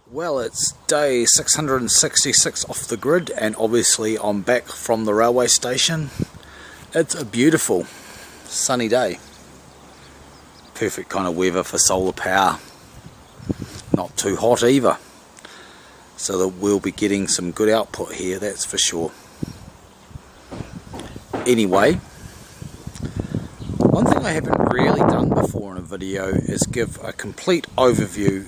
Well, it's day 666 off the grid, and obviously I'm back from the railway station. It's a beautiful sunny day. Perfect kind of weather for solar power. Not too hot either. So that we'll be getting some good output here, that's for sure. Anyway, one thing I haven't really done before in a video is give a complete overview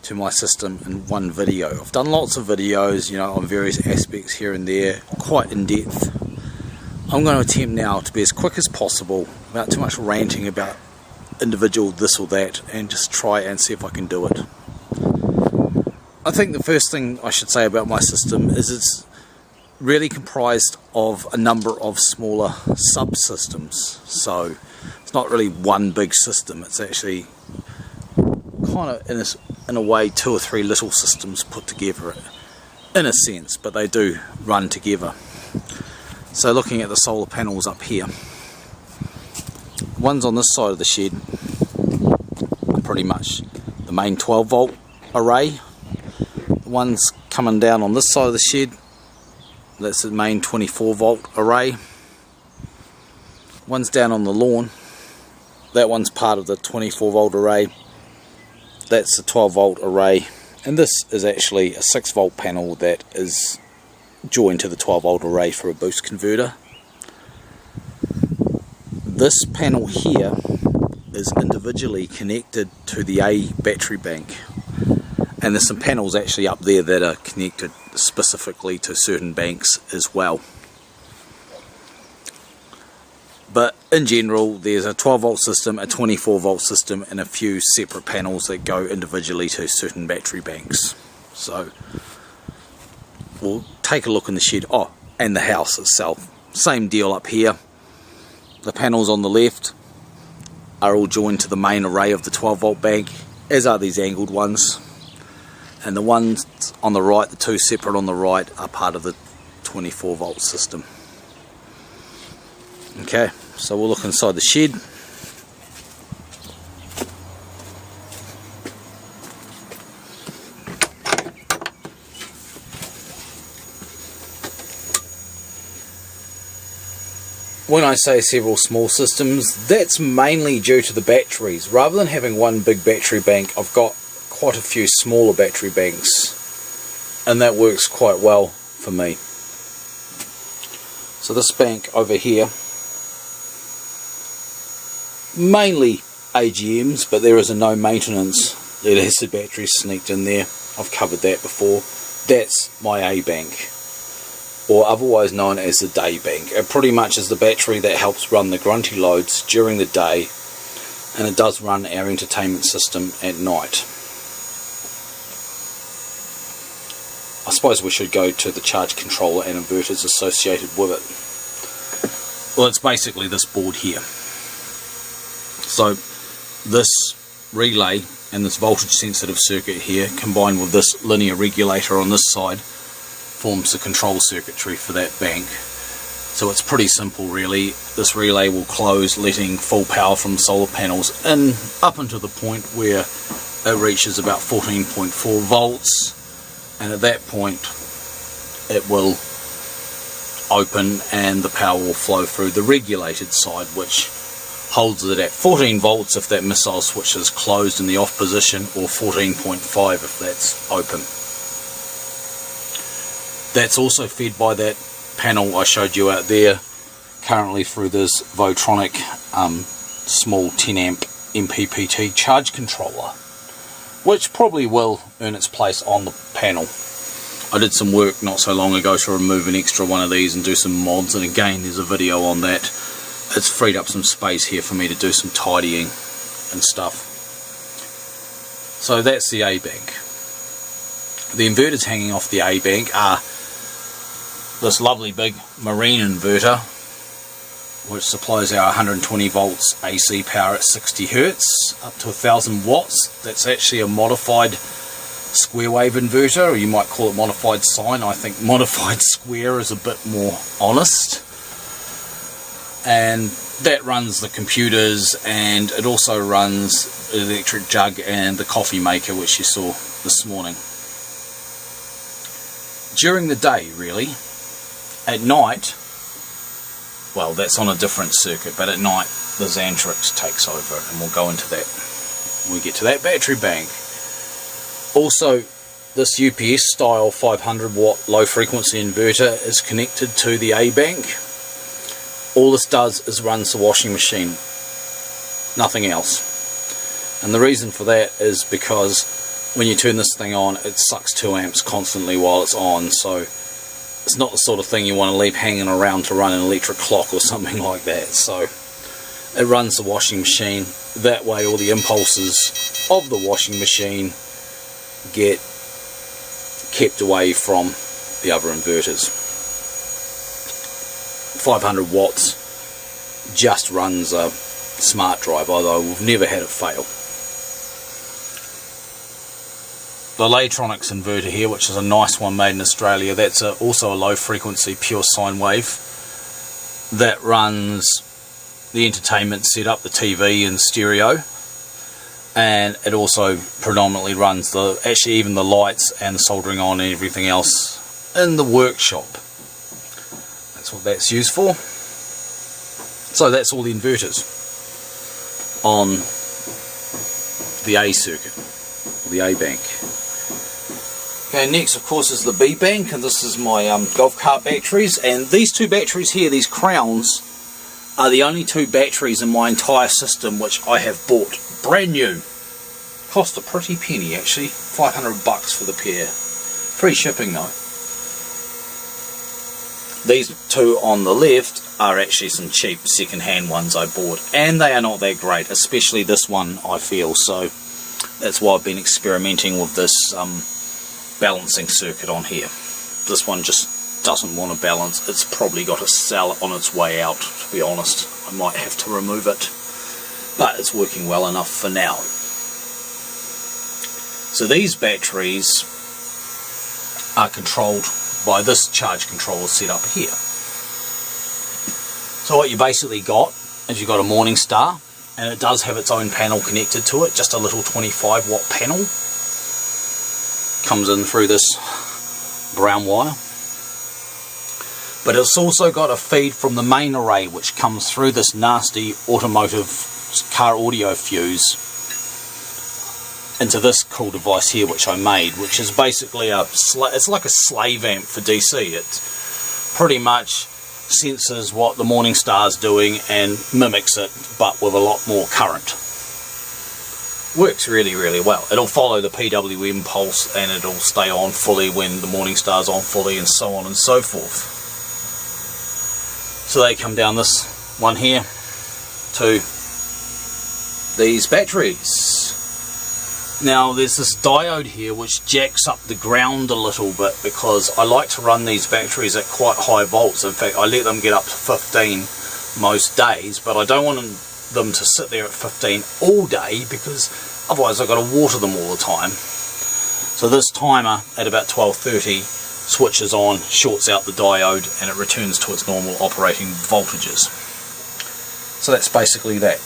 to my system in one video. I've done lots of videos, on various aspects here and there, quite in depth. I'm going to attempt now to be as quick as possible, without too much ranting about individual this or that, and just try and see if I can do it. I think the first thing I should say about my system is it's really comprised of a number of smaller subsystems. So it's not really one big system, it's actually kind of in a way 2 or 3 little systems put together in a sense, but they do run together. So looking at the solar panels up here, ones on this side of the shed are pretty much the main 12 volt array. The ones coming down on this side of the shed, that's the main 24 volt array. One's down on the lawn, that one's part of the 24 volt array. That's the 12 volt array, and this is actually a 6 volt panel that is joined to the 12 volt array for a boost converter. This panel here is individually connected to the A battery bank, and there's some panels actually up there that are connected specifically to certain banks as well. But in general, there's a 12 volt system, a 24 volt system, and a few separate panels that go individually to certain battery banks. So we'll take a look in the shed. Oh, and the house itself. Same deal up here. The panels on the left are all joined to the main array of the 12 volt bank, as are these angled ones. And the ones on the right, the 2 separate on the right, are part of the 24 volt system. Okay, so we'll look inside the shed. When I say several small systems, that's mainly due to the batteries. Rather than having one big battery bank, I've got quite a few smaller battery banks, and that works quite well for me. So this bank over here, mainly AGMs, but there is a no maintenance lead acid battery sneaked in there. I've covered that before. That's my A bank, or otherwise known as the day bank. It pretty much is the battery that helps run the grunty loads during the day, and it does run our entertainment system at night. I suppose we should go to the charge controller and inverters associated with it. Well, it's basically this board here. So this relay and this voltage sensitive circuit here, combined with this linear regulator on this side, forms the control circuitry for that bank. So it's pretty simple really. This relay will close, letting full power from solar panels in up until the point where it reaches about 14.4 volts, and at that point it will open and the power will flow through the regulated side, which holds it at 14 volts if that missile switch is closed in the off position, or 14.5 if that's open. That's also fed by that panel I showed you out there, currently through this Votronic small 10 amp MPPT charge controller, which probably will earn its place on the panel. I did some work not so long ago to remove an extra one of these and do some mods, and again there's a video on that. It's freed up some space here for me to do some tidying and stuff. So that's the A bank. The inverters hanging off the A bank are this lovely big marine inverter, which supplies our 120 volts AC power at 60 Hz up to 1000 watts. That's actually a modified square wave inverter, or you might call it modified sine. I think modified square is a bit more honest. And that runs the computers, and it also runs the electric jug and the coffee maker, which you saw this morning. during the day really. At night, well, that's on a different circuit, but at night the Xantrix takes over, and we'll go into that when we get to that battery bank. Also, this UPS style 500 watt low frequency inverter is connected to the A bank. All this does is runs the washing machine, nothing else. And the reason for that is because when you turn this thing on, it sucks 2 amps constantly while it's on, so it's not the sort of thing you want to leave hanging around to run an electric clock or something like that. So it runs the washing machine. That way all the impulses of the washing machine get kept away from the other inverters. 500 watts just runs a smart drive, although we've never had it fail. The Latronics inverter here, which is a nice one made in Australia, that's also a low frequency pure sine wave that runs the entertainment setup, the TV and stereo, and it also predominantly runs actually even the lights and the soldering on and everything else in the workshop. That's what that's used for. So that's all the inverters on the A circuit, or the A bank. Okay, next of course is the B bank, and this is my golf cart batteries, and these two batteries here, these crowns, are the only two batteries in my entire system which I have bought brand new. Cost a pretty penny actually, 500 bucks for the pair. Free shipping though. These two on the left are actually some cheap second-hand ones I bought, and they are not that great, especially this one I feel, so that's why I've been experimenting with this balancing circuit on here. This one just doesn't want to balance. It's probably got a cell on its way out, to be honest. I might have to remove it, but it's working well enough for now. So these batteries are controlled by this charge controller set up here. So what you basically got is you've got a Morningstar, and it does have its own panel connected to it, just a little 25 watt panel. Comes in through this brown wire. But it's also got a feed from the main array, which comes through this nasty automotive car audio fuse into this cool device here which I made, which is basically it's like a slave amp for DC. It pretty much senses what the Morningstar's doing and mimics it, but with a lot more current. Works really, really well. It'll follow the PWM pulse, and it'll stay on fully when the Morningstar's on fully, and so on and so forth. So they come down this one here to these batteries. Now there's this diode here which jacks up the ground a little bit, because I like to run these batteries at quite high volts. In fact, I let them get up to 15 most days, but I don't want them to sit there at 15 all day, because otherwise I've got to water them all the time. So this timer at about 12:30 switches on, shorts out the diode, and it returns to its normal operating voltages. So that's basically that.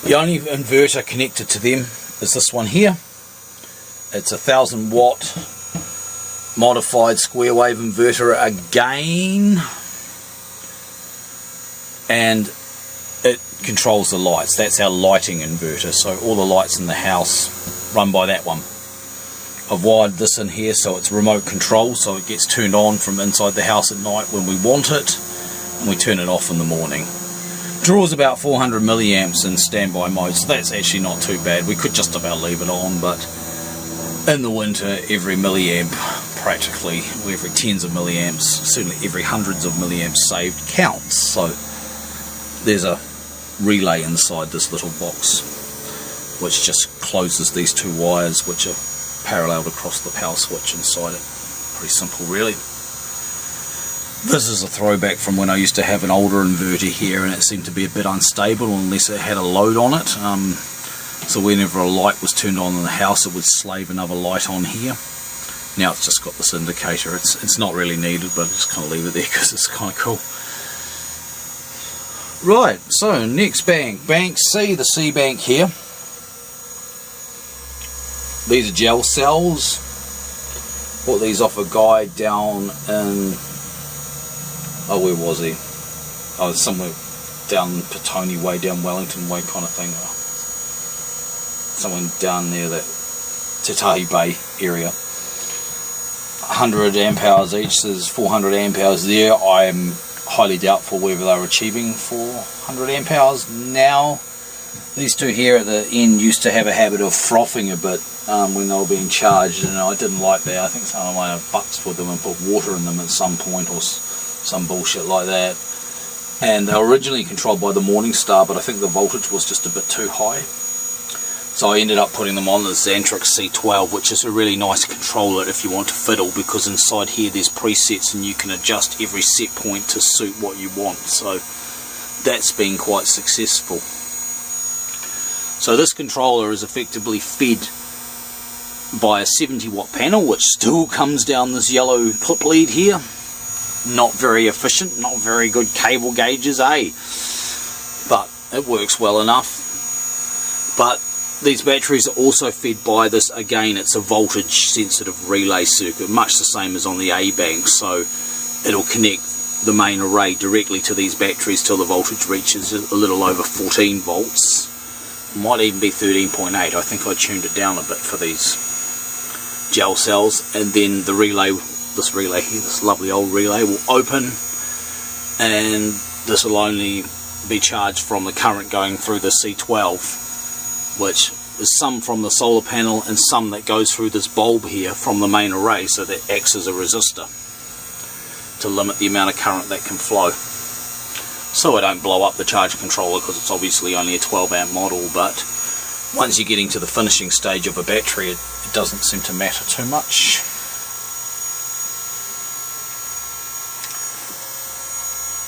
The only inverter connected to them is this one here. It's a 1000 watt modified square wave inverter again, and it controls the lights. That's our lighting inverter, so all the lights in the house run by that one. I've wired this in here so it's remote control, so it gets turned on from inside the house at night when we want it, and we turn it off in the morning. Draws about 400 milliamps in standby mode, so that's actually not too bad. We could just about leave it on, but in the winter every milliamp practically, or every tens of milliamps, certainly every hundreds of milliamps saved counts. So there's a relay inside this little box which just closes these two wires which are paralleled across the power switch inside it. Pretty simple really. This is a throwback from when I used to have an older inverter here, and it seemed to be a bit unstable unless it had a load on it. So whenever a light was turned on in the house, it would slave another light on here. Now it's just got this indicator. It's not really needed, but I just kind of leave it there because it's kind of cool. Right, so next bank, bank C, the C bank here. These are gel cells. Bought these off a guy down in, oh, where was he? Oh, somewhere down Petone way, down Wellington way kind of thing. Somewhere down near that Te Tahi Bay area. 100 amp hours each, there's 400 amp hours there. I'm highly doubtful whether they're achieving 400 amp hours now. These two here at the end used to have a habit of frothing a bit when they were being charged, and I didn't like that. I think someone might have futzed with them and put water in them at some point or some bullshit like that. And they were originally controlled by the Morningstar, but I think the voltage was just a bit too high. So I ended up putting them on the Xantrix C12, which is a really nice controller if you want to fiddle, because inside here there's presets and you can adjust every set point to suit what you want. So that's been quite successful. So this controller is effectively fed by a 70 watt panel, which still comes down this yellow clip lead here. Not very efficient, not very good cable gauges, but it works well enough. But these batteries are also fed by this, again, it's a voltage sensitive relay circuit, much the same as on the A bank, so it'll connect the main array directly to these batteries till the voltage reaches a little over 14 volts. Might even be 13.8. I think I tuned it down a bit for these gel cells, and then the relay, this relay here, this lovely old relay, will open, and this will only be charged from the current going through the C12, which is some from the solar panel and some that goes through this bulb here from the main array, so that acts as a resistor to limit the amount of current that can flow. So I don't blow up the charge controller, because it's obviously only a 12 amp model, but once you're getting to the finishing stage of a battery, it doesn't seem to matter too much.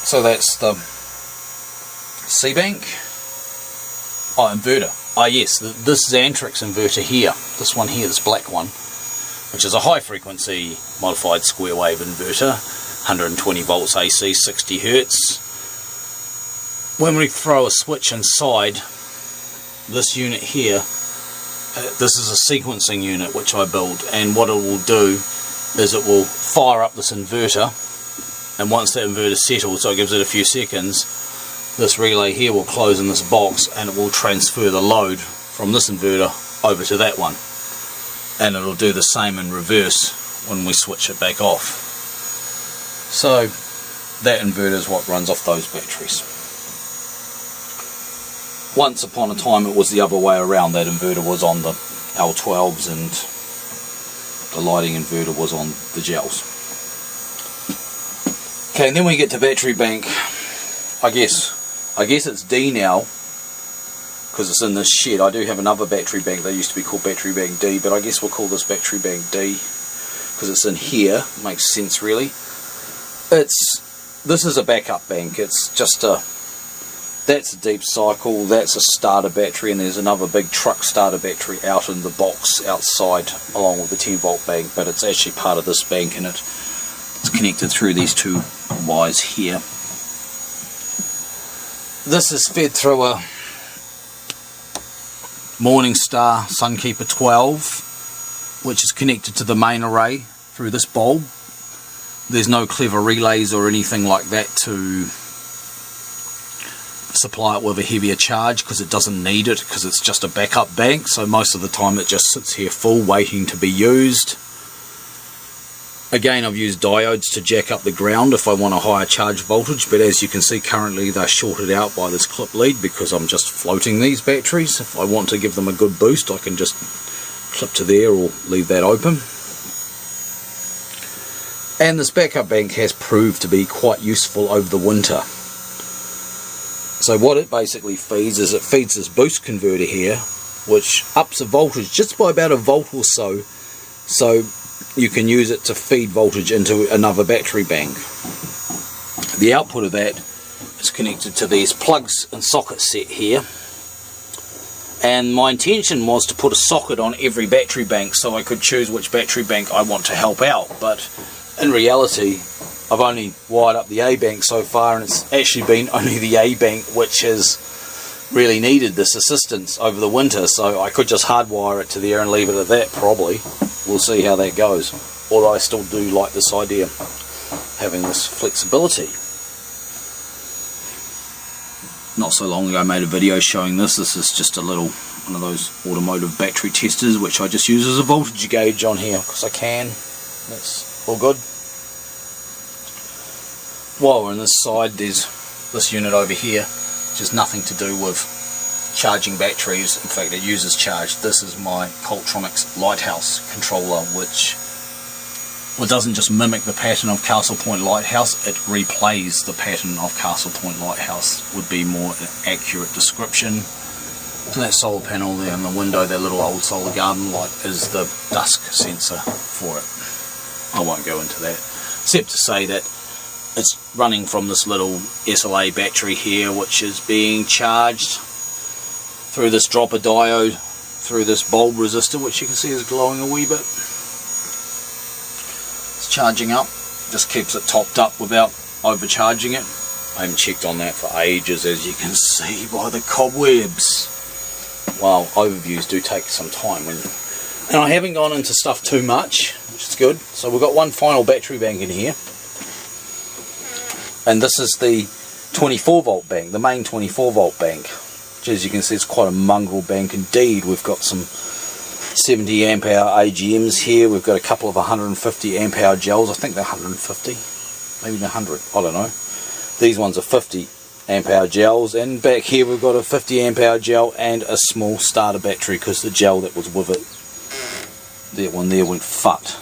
So that's the C-Bank. Oh, inverter. Ah yes, this Xantrix inverter here, this one here, this black one, which is a high frequency modified square wave inverter, 120 volts AC, 60 Hertz. When we throw a switch inside this unit here, this is a sequencing unit which I build, and what it will do is it will fire up this inverter, and once that inverter settles, so it gives it a few seconds, this relay here will close in this box and it will transfer the load from this inverter over to that one, and it'll do the same in reverse when we switch it back off. So that inverter is what runs off those batteries. Once upon a time it was the other way around. That inverter was on the L12s and the lighting inverter was on the gels. Okay, and then we get to battery bank. I guess it's D now, because it's in this shed. I do have another battery bank that used to be called battery bank D, but I guess we'll call this battery bank D because it's in here. Makes sense, really. This is a backup bank. It's just that's a deep cycle, that's a starter battery, and there's another big truck starter battery out in the box outside along with the 10 volt bank, but it's actually part of this bank, and it's connected through these two wires here. This is fed through a Morningstar Sunkeeper 12, which is connected to the main array through this bulb. There's no clever relays or anything like that to supply it with a heavier charge, because it doesn't need it, because it's just a backup bank, so most of the time it just sits here full waiting to be used. Again, I've used diodes to jack up the ground if I want a higher charge voltage, but as you can see currently they're shorted out by this clip lead because I'm just floating these batteries. If I want to give them a good boost, I can just clip to there or leave that open. And this backup bank has proved to be quite useful over the winter. So what it basically feeds is it feeds this boost converter here, which ups the voltage just by about a volt or so, so you can use it to feed voltage into another battery bank. The output of that is connected to these plugs and sockets set here, and my intention was to put a socket on every battery bank so I could choose which battery bank I want to help out, but in reality I've only wired up the A bank so far, and it's actually been only the A bank which has really needed this assistance over the winter, so I could just hardwire it to there and leave it at that probably. We'll see how that goes. although I still do like this idea, having this flexibility. Not so long ago I made a video showing this. This is just a little one of those automotive battery testers which I just use as a voltage gauge on here because I can. That's all good. While we're on this side, there's this unit over here which has nothing to do with charging batteries. In fact, it uses charge. This is my Coltronics lighthouse controller, which doesn't just mimic the pattern of Castle Point Lighthouse, it replays the pattern of Castle Point Lighthouse, would be more an accurate description. So that solar panel there in the window, that little old solar garden light, is the dusk sensor for it. I won't go into that, except to say that it's running from this little SLA battery here, which is being charged through this dropper diode, through this bulb resistor, which you can see is glowing a wee bit. It's charging up, just keeps it topped up without overcharging it. I haven't checked on that for ages, as you can see by the cobwebs. Well, overviews do take some time, and I haven't gone into stuff too much, which is good. So we've got one final battery bank in here. And this is the 24 volt bank, the main 24 volt bank, which, as you can see, it's quite a mongrel bank indeed. We've got some 70 amp hour AGMs here. We've got a couple of 150 amp hour gels. I think they're 150, maybe 100, I don't know. These ones are 50 amp hour gels, and back here we've got a 50 amp hour gel and a small starter battery, because the gel that was with it, that one there, went fut.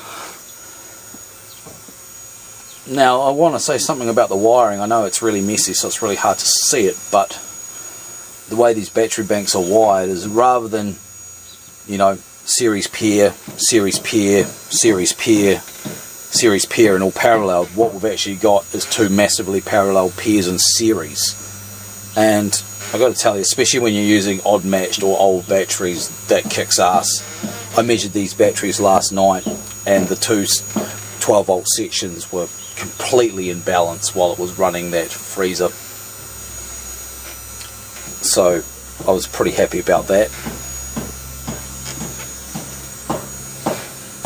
Now I want to say something about the wiring. I know it's really messy, so it's really hard to see it, but the way these battery banks are wired is, rather than, you know, series pair, series pair, series pair, series pair and all parallel, what we've actually got is two massively parallel pairs in series. And I've got to tell you, especially when you're using odd matched or old batteries, that kicks ass. I measured these batteries last night, and the two 12 volt sections were completely in balance while it was running that freezer. So I was pretty happy about that.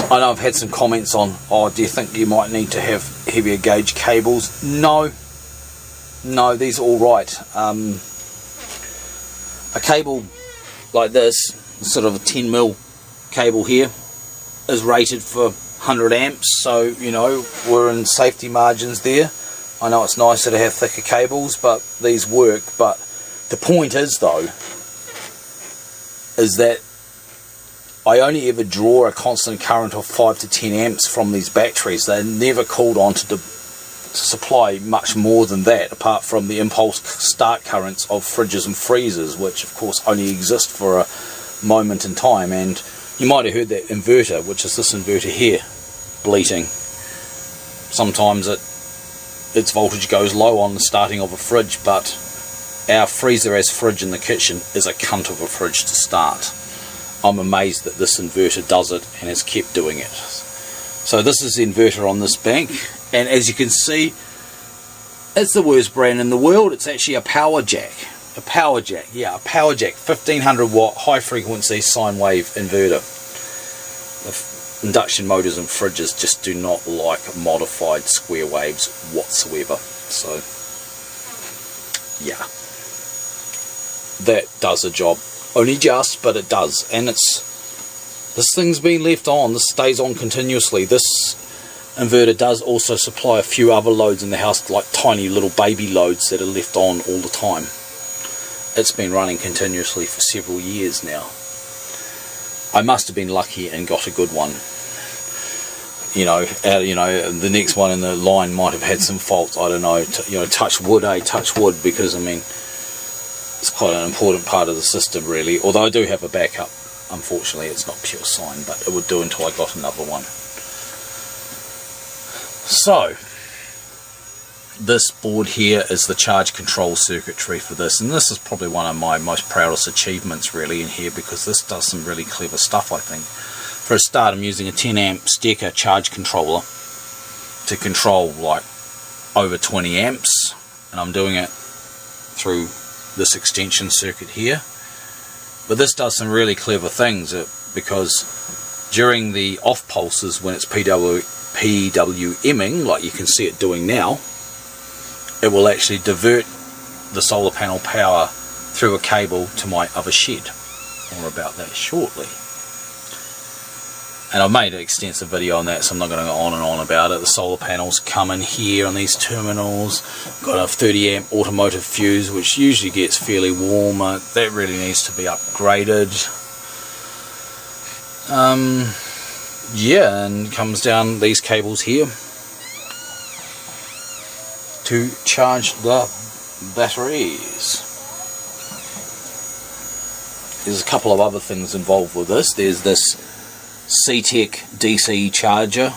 I know I've had some comments on, oh, do you think you might need to have heavier gauge cables? No, these are all right. A cable like this, sort of a 10mm cable here, is rated for 100 amps, so, you know, we're in safety margins there. I know it's nicer to have thicker cables, but these work. But the point is, though, is that I only ever draw a constant current of 5 to 10 amps from these batteries. They're never called on to supply much more than that, apart from the impulse start currents of fridges and freezers, which of course only exist for a moment in time. And you might have heard that inverter, which is this inverter here, bleating. Sometimes its voltage goes low on the starting of a fridge, but our freezer as fridge in the kitchen is a cunt of a fridge to start. I'm amazed that this inverter does it and has kept doing it. So this is the inverter on this bank, and as you can see, it's the worst brand in the world. It's actually a power jack. A power jack, yeah, a power jack, 1500 watt high frequency sine wave inverter. The induction motors and fridges just do not like modified square waves whatsoever. So yeah, that does a job. Only just, but it does. And this thing's been left on. This stays on continuously. This inverter does also supply a few other loads in the house, like tiny little baby loads that are left on all the time. It's been running continuously for several years now. I must have been lucky and got a good one. You know, the next one in the line might have had some faults. I don't know. Touch wood, touch wood, because I mean, it's quite an important part of the system, really. Although I do have a backup. Unfortunately, it's not pure sine, but it would do until I got another one. So this board here is the charge control circuitry for this, and this is probably one of my most proudest achievements really in here, because this does some really clever stuff. I think for a start, I'm using a 10 amp Stecker charge controller to control like over 20 amps, and I'm doing it through this extension circuit here. But this does some really clever things, because during the off pulses, when it's PWMing, like you can see it doing now, it will actually divert the solar panel power through a cable to my other shed. More about that shortly. And I've made an extensive video on that, so I'm not going to go on and on about it. The solar panels come in here on these terminals. Got a 30 amp automotive fuse, which usually gets fairly warm. That really needs to be upgraded. Yeah, and comes down these cables here to charge the batteries. There's a couple of other things involved with this. There's this C-Tech DC charger,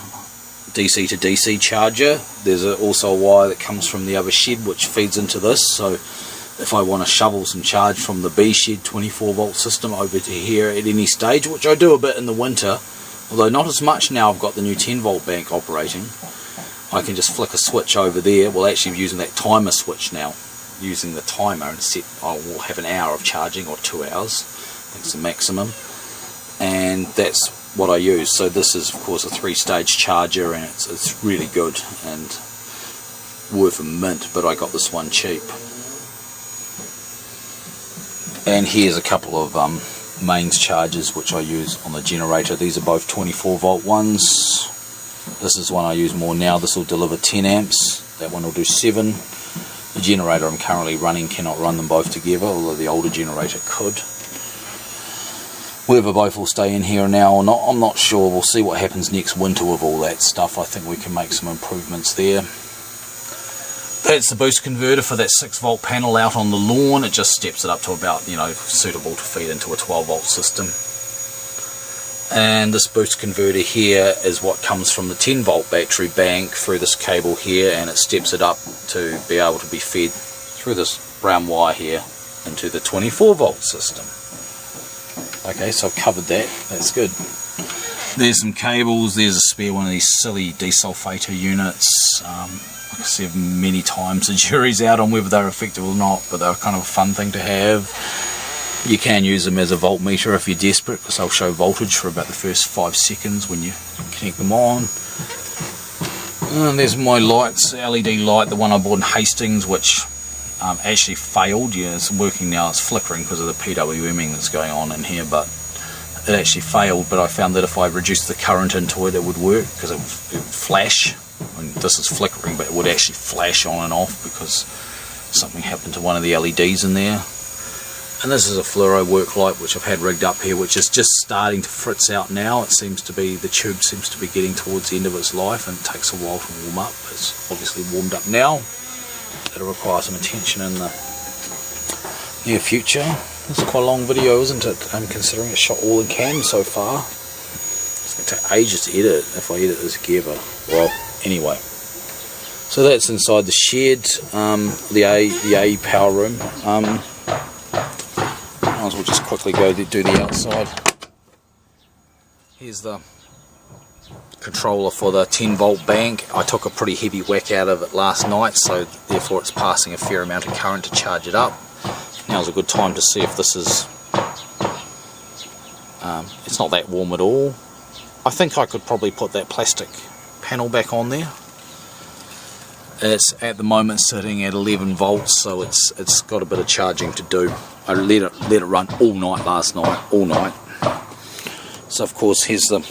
DC to DC charger. There's also a wire that comes from the other shed which feeds into this, so if I want to shovel some charge from the B shed 24 volt system over to here at any stage, which I do a bit in the winter, although not as much now I've got the new 10 volt bank operating, I can just flick a switch over there. Well, actually using that timer switch now, using the timer, and set, I will have an hour of charging, or 2 hours, I think it's the maximum, and that's what I use. So this is of course a 3-stage charger, and it's really good and worth a mint, but I got this one cheap. And here's a couple of mains chargers which I use on the generator. These are both 24 volt ones. This is one I use more now. This will deliver 10 amps. That one will do 7. The generator I'm currently running cannot run them both together, although the older generator could. Whether both will stay in here now or not, I'm not sure. We'll see what happens next winter with all that stuff. I think we can make some improvements there. That's the boost converter for that 6 volt panel out on the lawn. It just steps it up to about, suitable to feed into a 12 volt system. And this boost converter here is what comes from the 10 volt battery bank through this cable here, and it steps it up to be able to be fed through this brown wire here into the 24 volt system. Okay, so I've covered that. That's good. There's some cables. There's a spare one of these silly desulfator units. Like I said many times, the jury's out on whether they're effective or not, but they're kind of a fun thing to have. You can use them as a voltmeter if you're desperate, because they'll show voltage for about the first 5 seconds when you connect them on. And there's my lights, LED light, the one I bought in Hastings, which actually failed. Yeah, it's working now. It's flickering because of the PWMing that's going on in here, but it actually failed. But I found that if I reduced the current into it, it would work, because it would flash. I mean, this is flickering, but it would actually flash on and off because something happened to one of the LEDs in there. And this is a fluoro work light which I've had rigged up here, which is just starting to fritz out now. It seems to be, the tube seems to be getting towards the end of its life, and it takes a while to warm up. It's obviously warmed up now. It'll require some attention in the near future. It's quite a long video, isn't it? Considering it's shot all in cam so far. It's going to take ages to edit if I edit this together. Well, anyway. So that's inside the shed, the A power room. Might as well just quickly go do the outside. Here's the controller for the 10 volt bank. I took a pretty heavy whack out of it last night, so therefore it's passing a fair amount of current to charge it up. Now's a good time to see if this is it's not that warm at all. I think I could probably put that plastic panel back on there. It's at the moment sitting at 11 volts, so it's got a bit of charging to do. I let it run all night last night, all night. So of course here's the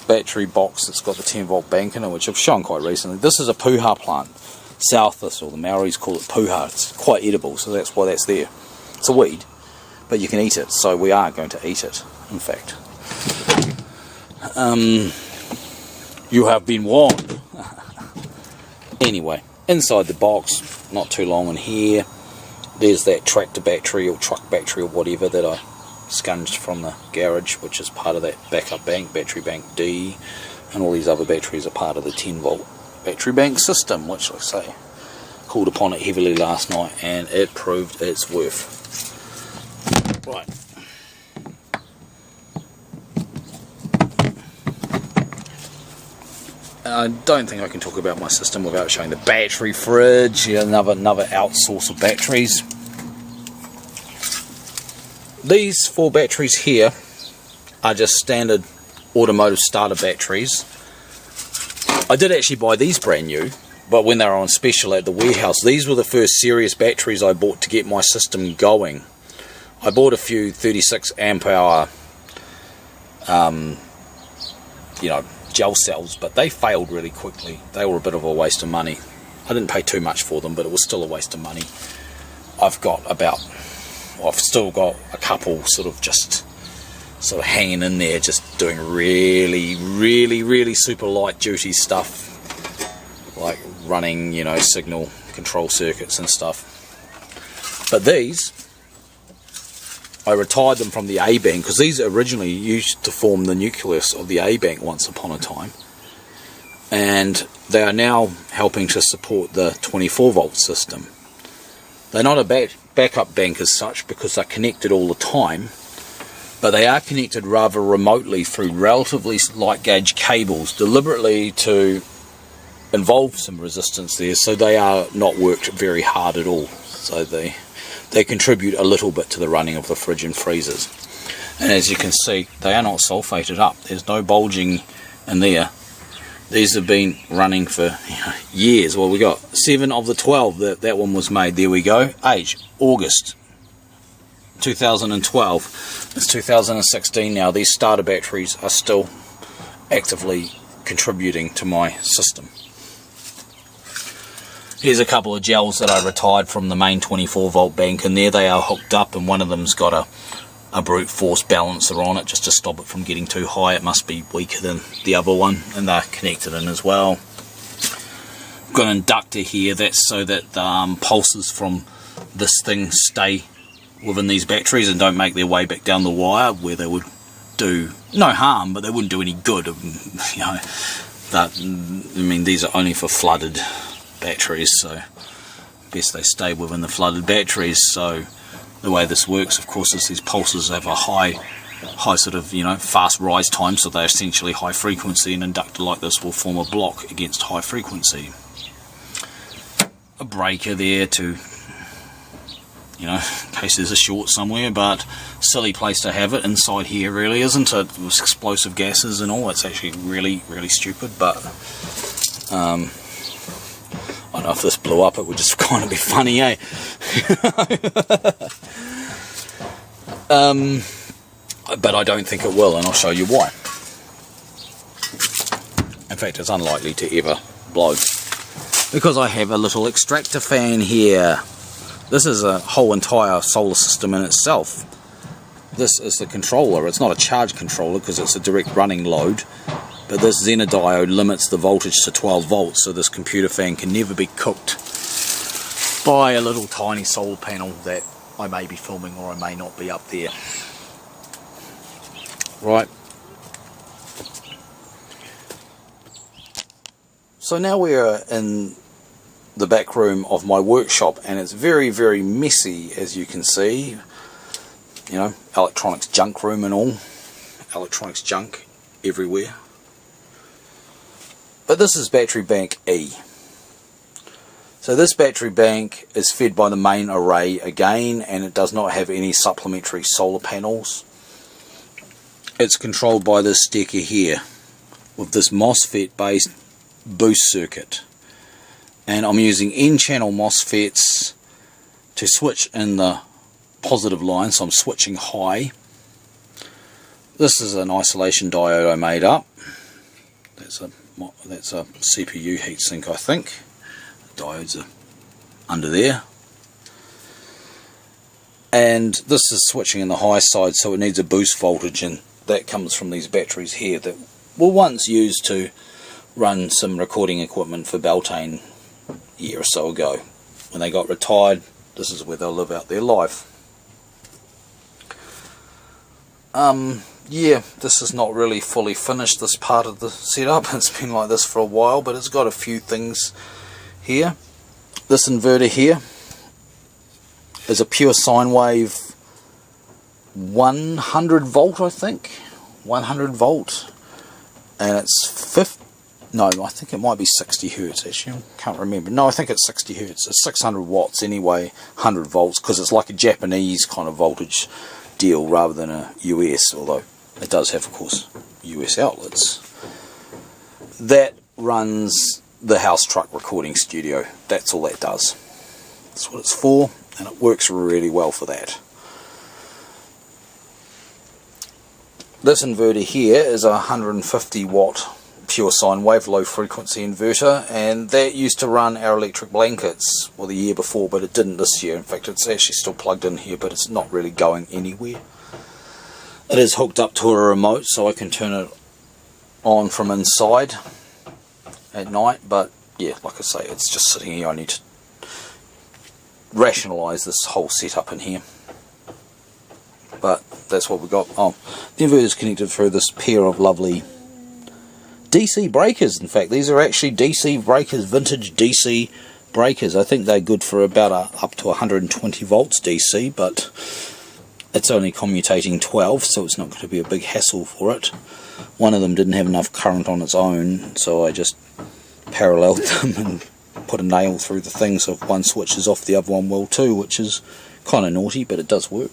battery box that's got the 10 volt bank in it, which I've shown quite recently. This is a puha plant, Southis, or the Maoris call it puha. It's quite edible, so that's why that's there. It's a weed, but you can eat it, so we are going to eat it, in fact. You have been warned. Anyway, inside the box, not too long in here, there's that tractor battery or truck battery or whatever that I scunged from the garage, which is part of that backup bank, battery bank D, and all these other batteries are part of the 10 volt battery bank system, which, like I say, called upon it heavily last night, and it proved its worth. Right. I don't think I can talk about my system without showing the battery fridge, another outsource of batteries. These 4 batteries here are just standard automotive starter batteries. I did actually buy these brand new, but when they were on special at the warehouse. These were the first serious batteries I bought to get my system going. I bought a few 36 amp hour you know, gel cells, but they failed really quickly. They were a bit of a waste of money. I didn't pay too much for them, but it was still a waste of money. I've still got a couple sort of hanging in there, just doing really super light duty stuff, like running, you know, signal control circuits and stuff. But these, I retired them from the A-bank, because these originally used to form the nucleus of the A-bank once upon a time, and they are now helping to support the 24 volt system. They're not a backup bank as such, because they're connected all the time, but they are connected rather remotely through relatively light gauge cables, deliberately to involve some resistance there, so they are not worked very hard at all. So they contribute a little bit to the running of the fridge and freezers. And as you can see, they are not sulfated up. There's no bulging in there. These have been running for years. Well, we got 7 of the 12 that one was made. There we go. Age, August 2012. It's 2016 now. These starter batteries are still actively contributing to my system. Here's a couple of gels that I retired from the main 24 volt bank, and there they are hooked up, and one of them's got a brute force balancer on it just to stop it from getting too high. It must be weaker than the other one, and they're connected in as well. I've got an inductor here, that's so that the pulses from this thing stay within these batteries and don't make their way back down the wire, where they would do no harm, but they wouldn't do any good. You know, that, I mean, these are only for flooded batteries, so best they stay within the flooded batteries. So the way this works, of course, is these pulses have a high sort of, you know, fast rise time, so they're essentially high frequency. An inductor like this will form a block against high frequency. A breaker there to, you know, in case there's a short somewhere, but silly place to have it inside here, really, isn't it? With explosive gases and all. It's actually really stupid, but I don't know if this blew up, it would just kind of be funny, eh? But I don't think it will, and I'll show you why. In fact, it's unlikely to ever blow, because I have a little extractor fan here. This is a whole entire solar system in itself. This is the controller. It's not a charge controller because it's a direct running load, but this Zener diode limits the voltage to 12 volts, so this computer fan can never be cooked by a little tiny solar panel that I may be filming or I may not be up there. Right. So now we are in the back room of my workshop, and it's very messy, as you can see. You know, electronics junk room and all. Electronics junk everywhere. But this is battery bank E. So this battery bank is fed by the main array again, and it does not have any supplementary solar panels. It's controlled by this sticker here with this MOSFET based boost circuit, and I'm using N-channel MOSFETs to switch in the positive line, so I'm switching high. This is an isolation diode I made up. That's a CPU heatsink, I think. The diodes are under there. And this is switching in the high side, so it needs a boost voltage, and that comes from these batteries here that were once used to run some recording equipment for Beltane a year or so ago. When they got retired, this is where they'll live out their life. Yeah, this is not really fully finished, this part of the setup. It's been like this for a while, but it's got a few things here. This inverter here is a pure sine wave 100 volt, I think. 100 volt. And it's no, I think it might be 60 hertz actually. I can't remember. No, I think it's 60 hertz. It's 600 watts anyway, 100 volts, because it's like a Japanese kind of voltage deal rather than a US, although it does have, of course, US outlets. That runs the house truck recording studio. That's all that does. That's what it's for, and it works really well for that. This inverter here is a 150 watt pure sine wave low frequency inverter, and that used to run our electric blankets, well, the year before, but it didn't this year. In fact, it's actually still plugged in here, but it's not really going anywhere. It is hooked up to a remote, so I can turn it on from inside at night, but yeah, like I say, it's just sitting here. I need to rationalise this whole setup in here, but that's what we got. Oh, the inverter is connected through this pair of lovely DC breakers. In fact, these are actually DC breakers, vintage DC breakers. I think they're good for about up to 120 volts DC, but it's only commutating 12, so it's not going to be a big hassle for it. One of them didn't have enough current on its own, so I just paralleled them and put a nail through the thing, so if one switches off, the other one will too, which is kind of naughty, but it does work.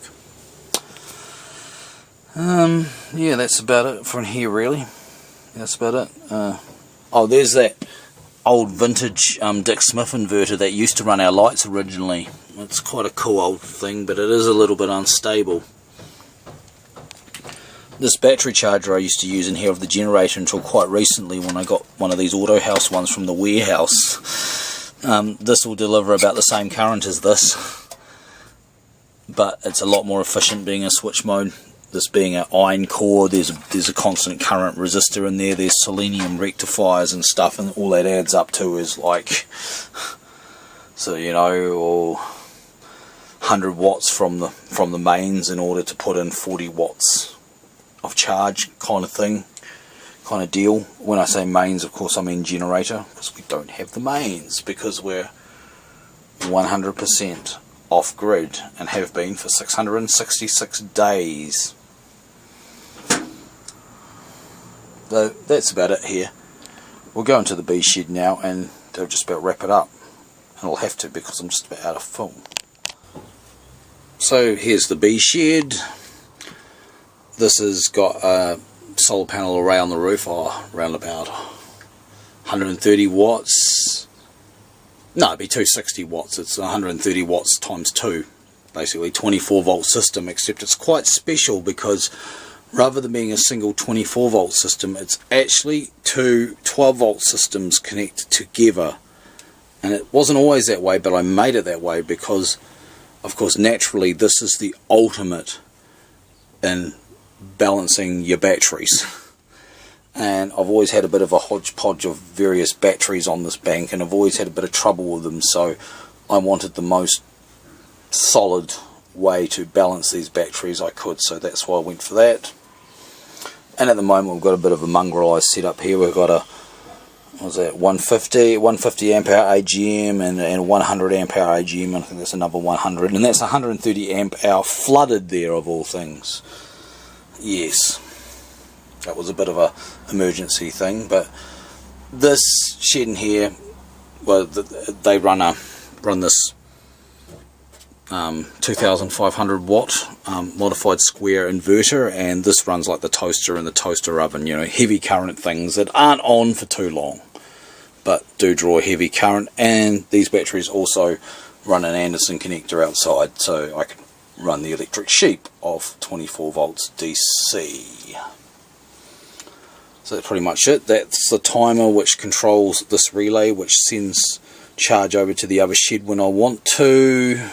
Yeah, that's about it from here, really. That's about it. Oh, there's that old vintage Dick Smith inverter that used to run our lights originally. It's quite a cool old thing, but it is a little bit unstable. This battery charger I used to use in here of the generator until quite recently, when I got one of these auto house ones from the warehouse. This will deliver about the same current as this, but it's a lot more efficient being a switch mode. This being an iron core, there's a constant current resistor in there, there's selenium rectifiers and stuff, and all that adds up to is like, so you know, or 100 watts from the mains in order to put in 40 watts of charge, kind of thing, kind of deal. When I say mains, of course I mean generator, because we don't have the mains, because we're 100% off grid and have been for 666 days. So that's about it here. We'll go into the bee shed now, and they'll just about wrap it up, and I'll have to because I'm just about out of film. So here's the bee shed. This has got a solar panel array on the roof, around about 130 watts. No, it'd be 260 watts. It's 130 watts times 2, basically 24 volt system, except it's quite special because rather than being a single 24 volt system, it's actually two 12 volt systems connected together. And it wasn't always that way, but I made it that way because, of course, naturally this is the ultimate in balancing your batteries. And I've always had a bit of a hodgepodge of various batteries on this bank, and I've always had a bit of trouble with them, so I wanted the most solid way to balance these batteries I could, so that's why I went for that. And at the moment we've got a bit of a mongrelized setup here. We've got a, what was that, 150 amp hour AGM and a 100 amp hour AGM, and I think that's another 100, and that's 130 amp hour flooded there, of all things. Yes, that was a bit of a emergency thing. But this shed in here, well, they run this 2500 watt modified square inverter, and this runs like the toaster and the toaster oven, you know, heavy current things that aren't on for too long but do draw heavy current. And these batteries also run an Anderson connector outside, so I can run the electric sheep of 24 volts DC. So that's pretty much it. That's the timer which controls this relay, which sends charge over to the other shed when I want to.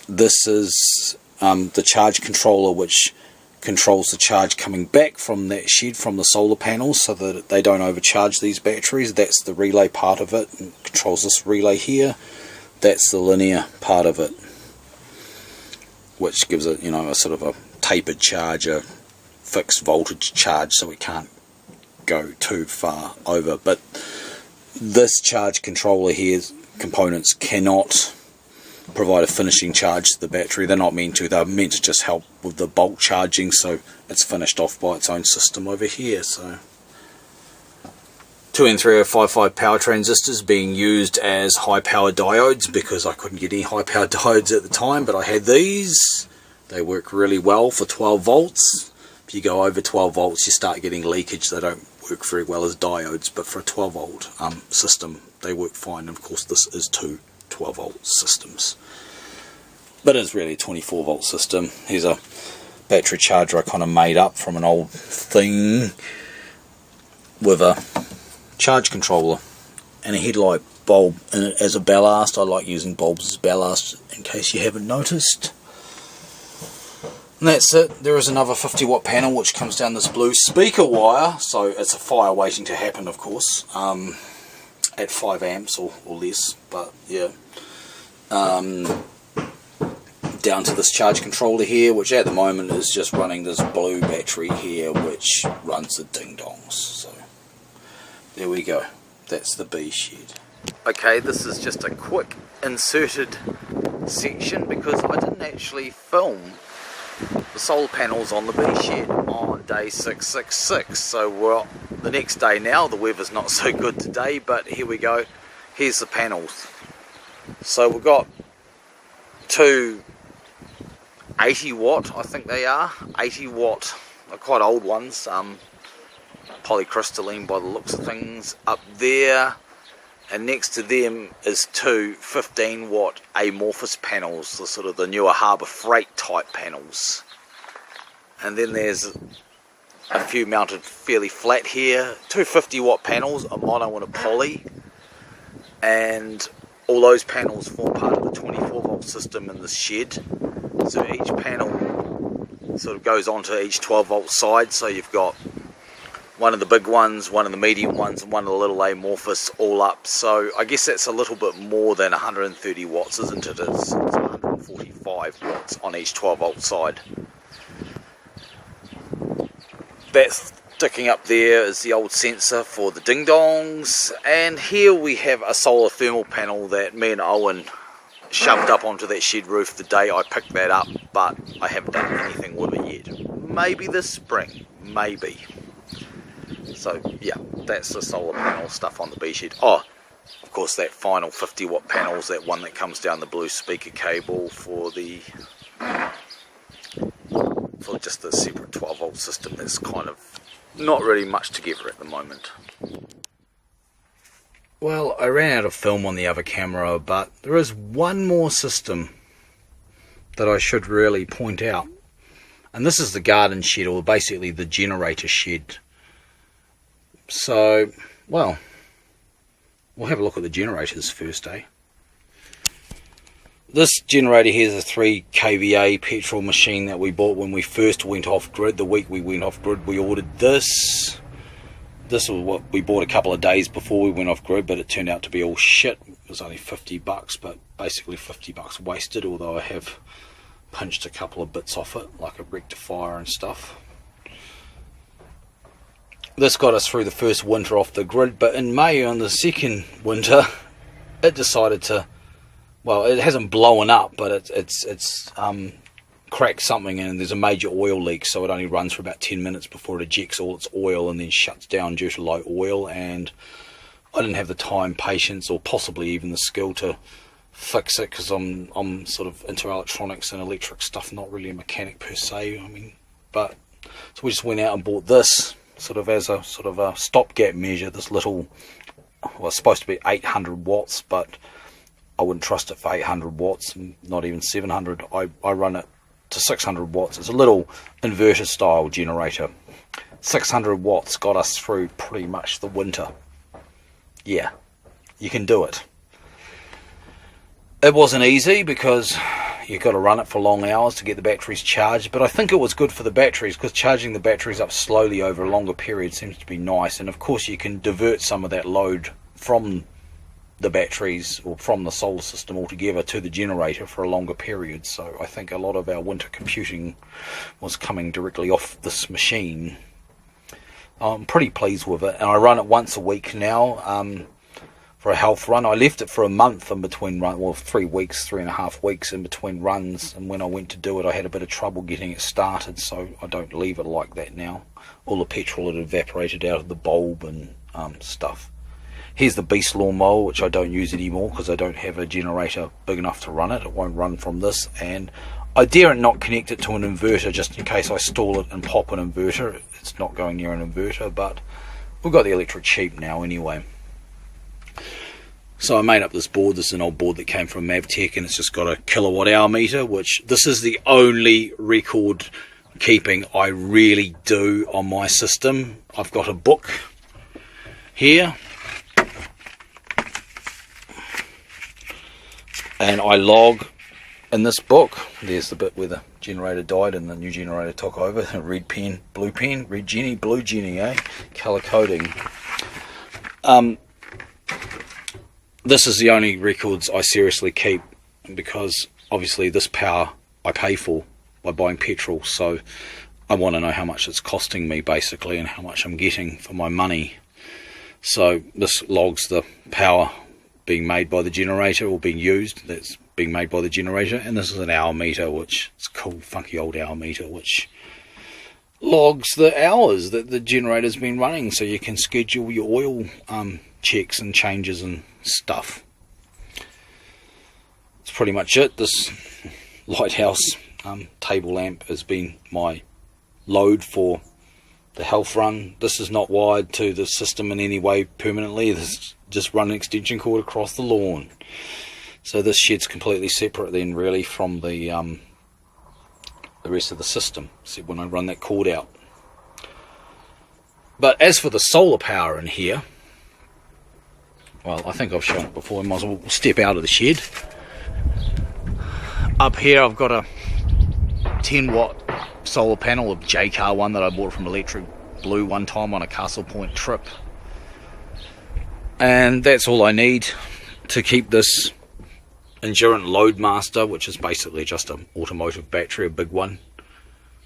This is the charge controller, which controls the charge coming back from that shed from the solar panels so that they don't overcharge these batteries. That's the relay part of it, and controls this relay here. That's the linear part of it, which gives it, you know, a sort of a tapered charge, a fixed voltage charge, so it can't go too far over. But this charge controller here's components cannot provide a finishing charge to the battery. They're not meant to. They're meant to just help with the bulk charging, so it's finished off by its own system over here. So 2N3055 power transistors being used as high power diodes, because I couldn't get any high power diodes at the time, but I had these. They work really well for 12 volts. If you go over 12 volts you start getting leakage. They don't work very well as diodes, but for a 12 volt system they work fine. And of course this is two 12 volt systems, but it's really a 24 volt system. Here's a battery charger I kind of made up from an old thing with a charge controller and a headlight bulb in it as a ballast. I like using bulbs as ballast in case you haven't noticed. And that's it. There is another 50 watt panel which comes down this blue speaker wire, so it's a fire waiting to happen, of course, at 5 amps or less, but yeah. Down to this charge controller here, which at the moment is just running this blue battery here which runs the ding-dongs. So there we go, that's the B shed. Okay, this is just a quick inserted section because I didn't actually film the solar panels on the B shed on day 666. So we're the next day now. The weather's not so good today, but here we go. Here's the panels. So we've got two 80 watt, I think they are 80 watt, they're quite old ones, polycrystalline by the looks of things up there, and next to them is two 15 watt amorphous panels, the sort of the newer Harbour Freight type panels. And then there's a few mounted fairly flat here, two 50 watt panels, a mono and a poly, and all those panels form part of the 24 volt system in this shed. So each panel sort of goes onto each 12 volt side, so you've got one of the big ones, one of the medium ones, and one of the little amorphous all up. So I guess that's a little bit more than 130 watts, isn't it? It's 145 watts on each 12 volt side. That's sticking up there is the old sensor for the ding-dongs, and here we have a solar thermal panel that me and Owen shoved up onto that shed roof the day I picked that up, but I haven't done anything with it yet. Maybe this spring, maybe. So yeah, that's the solar panel stuff on the B shed. Oh, of course that final 50 watt panel is that one that comes down the blue speaker cable for just the separate 12 volt system. That's kind of not really much together at the moment. Well, I ran out of film on the other camera, but there is one more system that I should really point out. And this is the garden shed, or basically the generator shed. So, well, we'll have a look at the generators first, eh? This generator here is a 3 kVA petrol machine that we bought when we first went off grid. The week we went off grid, we ordered this. This was what we bought a couple of days before we went off grid, but it turned out to be all shit. It was only $50, but basically $50 wasted, although I have punched a couple of bits off it, like a rectifier and stuff. This got us through the first winter off the grid, but in May, on the second winter, it decided to, well, it hasn't blown up, but it's cracked something, and there's a major oil leak, so it only runs for about 10 minutes before it ejects all its oil and then shuts down due to low oil. And I didn't have the time, patience, or possibly even the skill to fix it, because I'm sort of into electronics and electric stuff, not really a mechanic per se. I mean, but so we just went out and bought this sort of as a sort of a stopgap measure. This little, well, it's supposed to be 800 watts, but I wouldn't trust it for 800 watts, not even 700. I run it to 600 watts. It's a little inverter style generator. 600 watts got us through pretty much the winter. Yeah, you can do it. It wasn't easy because you've got to run it for long hours to get the batteries charged, but I think it was good for the batteries, because charging the batteries up slowly over a longer period seems to be nice. And of course you can divert some of that load from the batteries or from the solar system altogether to the generator for a longer period. So I think a lot of our winter computing was coming directly off this machine. I'm pretty pleased with it, and I run it once a week now for a health run. I left it for a month in between runs, well, 3 weeks, 3.5 weeks in between runs, and when I went to do it I had a bit of trouble getting it started, so I don't leave it like that now. All the petrol had evaporated out of the bulb and stuff. Here's the Beast lawnmower, which I don't use anymore because I don't have a generator big enough to run it. It won't run from this, and I dare not connect it to an inverter just in case I stall it and pop an inverter. It's not going near an inverter, but we've got the electric sheep now anyway. So I made up this board. This is an old board that came from Mavtech, and it's just got a kilowatt hour meter, which this is the only record keeping I really do on my system. I've got a book here, and I log in this book. There's the bit where the generator died and the new generator took over. Red pen, blue pen, red Jenny, blue Jenny, colour coding. This is the only records I seriously keep, because obviously this power I pay for by buying petrol, so I want to know how much it's costing me basically and how much I'm getting for my money. So this logs the power being made by the generator, or being used, that's being made by the generator. And this is an hour meter, which is a cool funky old hour meter, which logs the hours that the generator's been running, so you can schedule your oil checks and changes and stuff. That's pretty much it. This lighthouse table lamp has been my load for the health run. This is not wired to the system in any way permanently. This is just run an extension cord across the lawn. So this shed's completely separate then really from the rest of the system, except when I run that cord out. But as for the solar power in here, well, I think I've shown it before. I might as well step out of the shed. Up here I've got a 10 watt solar panel, a J-Car one that I bought from Electric Blue one time on a Castle Point trip. And that's all I need to keep this Endurant Loadmaster, which is basically just an automotive battery, a big one,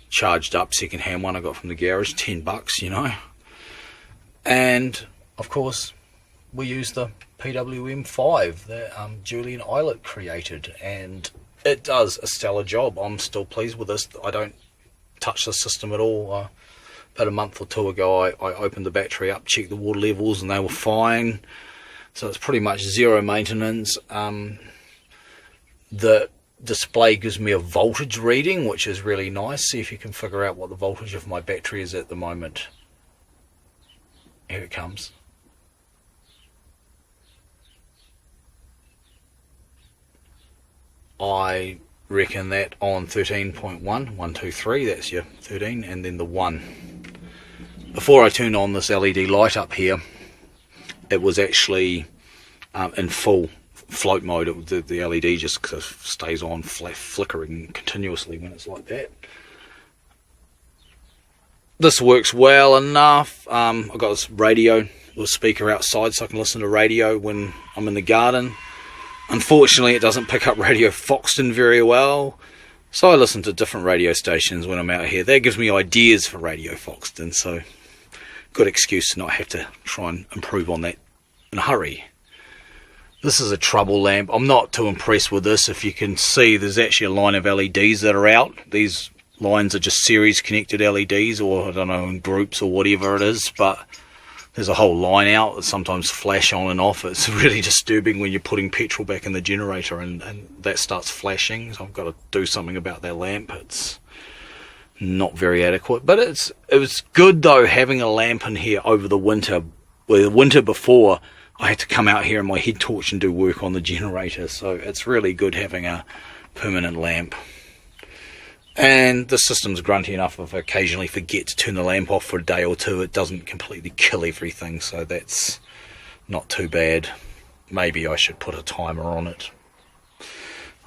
charged up, second-hand one I got from the garage, $10, you know. And of course we use the PWM5 that Julian Eilert created, and it does a stellar job. I'm still pleased with this. I don't touch the system at all. About a month or two ago I opened the battery up, checked the water levels, and they were fine. So it's pretty much zero maintenance. The display gives me a voltage reading, which is really nice. See if you can figure out what the voltage of my battery is at the moment. Here it comes. I reckon that on 13.1, 1, 2, 3, that's your 13, and then the 1. Before I turned on this LED light up here, it was actually in full float mode. The LED just stays on flickering continuously when it's like that. This works well enough. I've got this radio or speaker outside so I can listen to radio when I'm in the garden. Unfortunately, it doesn't pick up Radio Foxton very well, so I listen to different radio stations when I'm out here. That gives me ideas for Radio Foxton, so good excuse to not have to try and improve on that in a hurry. This is a trouble lamp. I'm not too impressed with this. If you can see, there's actually a line of LEDs that are out. These lines are just series connected LEDs, or I don't know, in groups or whatever it is, but there's a whole line out that sometimes flash on and off. It's really disturbing when you're putting petrol back in the generator and that starts flashing. So I've got to do something about that lamp. It's not very adequate, but it was good though having a lamp in here over the winter. Well, the winter before, I had to come out here in my head torch and do work on the generator, so it's really good having a permanent lamp. And the system's grunty enough if I occasionally forget to turn the lamp off for a day or two, it doesn't completely kill everything, so that's not too bad. Maybe I should put a timer on it.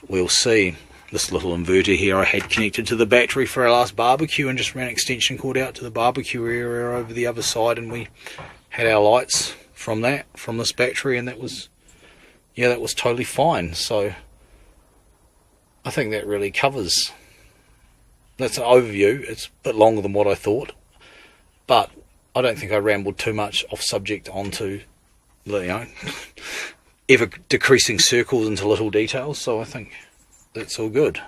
We'll see. This little inverter here I had connected to the battery for our last barbecue and just ran an extension cord out to the barbecue area over the other side, and we had our lights from this battery, and that was totally fine. So I think that really covers. That's an overview. It's a bit longer than what I thought, but I don't think I rambled too much off subject onto, ever decreasing circles into little details, so I think that's all good.